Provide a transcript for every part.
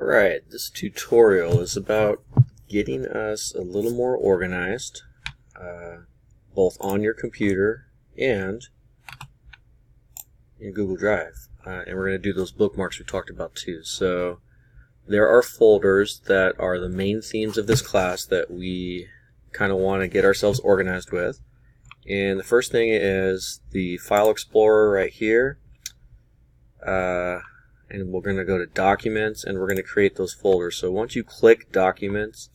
Alright, this tutorial is about getting us a little more organized, both on your computer and in Google Drive. And we're going to do those bookmarks we talked about too. So there are folders that are the main themes of this class that we kind of want to get ourselves organized with. And the first thing is the File Explorer right here. And we're going to go to Documents and we're going to create those folders. So once you click Documents,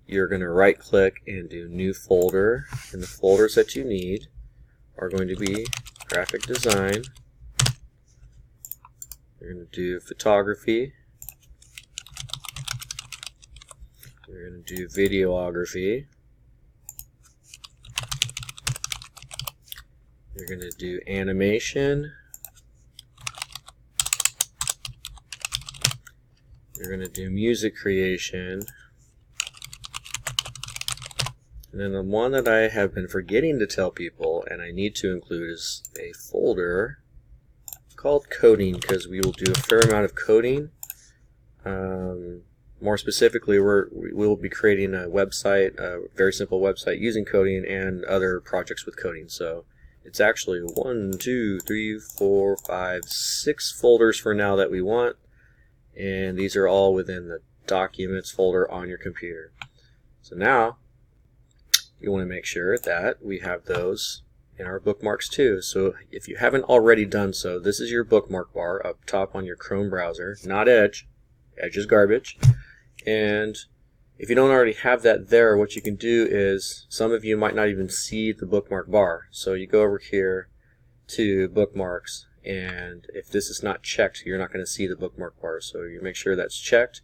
you're going to right click and do New Folder. And the folders that you need are going to be Graphic Design. You're going to do Photography. You're going to do Videography. You're going to do Animation. You're going to do Music Creation. And then the one that I have been forgetting to tell people and I need to include is a folder called Coding, because we will do a fair amount of coding. More specifically, we will be creating a website, a very simple website using coding and other projects with coding. So it's actually 1, 2, 3, 4, 5, 6 folders for now that we want. And these are all within the Documents folder on your computer. So now you want to make sure that we have those in our bookmarks too. So if you haven't already done so, this is your bookmark bar up top on your Chrome browser, not Edge. Edge is garbage. And if you don't already have that there, what you can do is, some of you might not even see the bookmark bar. So you go over here to Bookmarks, and if this is not checked, you're not going to see the bookmark bar. So you make sure that's checked.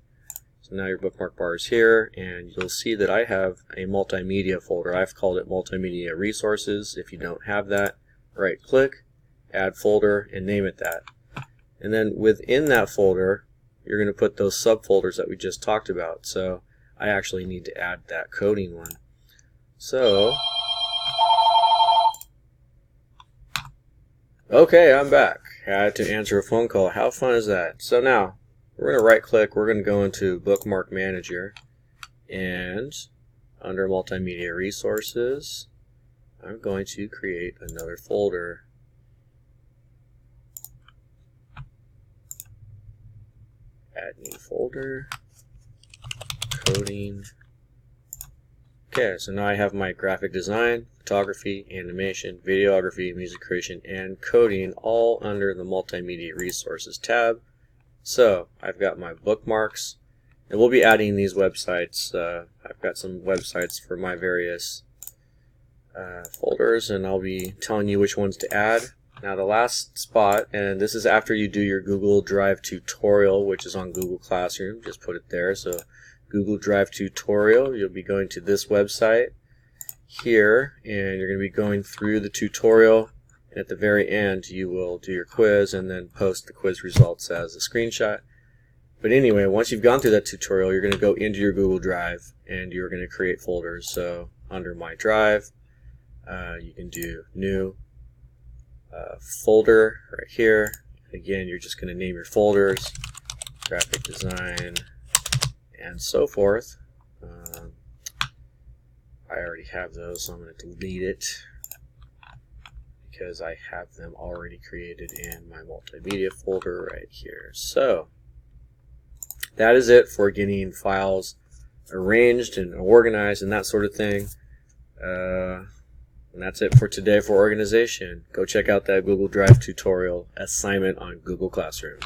So now your bookmark bar is here, and you'll see that I have a multimedia folder. I've called it Multimedia Resources. If you don't have that, right click, add folder, and name it that. And then within that folder, you're going to put those subfolders that we just talked about. So I actually need to add that coding one. So okay, I'm back. I had to answer a phone call. How fun is that? So now, we're going to right click, we're going to go into Bookmark Manager, and under Multimedia Resources, I'm going to create another folder. Add new folder, coding. Okay, so now I have my graphic design, photography, animation, videography, music creation, and coding all under the Multimedia Resources tab. So I've got my bookmarks, and we'll be adding these websites. I've got some websites for my various folders, and I'll be telling you which ones to add. Now the last spot, and this is after you do your Google Drive tutorial, which is on Google Classroom, just put it there. So Google Drive tutorial, you'll be going to this website here, and you're going to be going through the tutorial, and at the very end you will do your quiz and then post the quiz results as a screenshot. But anyway, once you've gone through that tutorial, you're going to go into your Google Drive and you're going to create folders. So under My Drive, you can do New Folder right here. Again, you're just going to name your folders, Graphic Design, and so forth. I already have those, so I'm going to delete it because I have them already created in my multimedia folder right here. So that is it for getting files arranged and organized and that sort of thing. And that's it for today for organization. Go check out that Google Drive tutorial assignment on Google Classroom.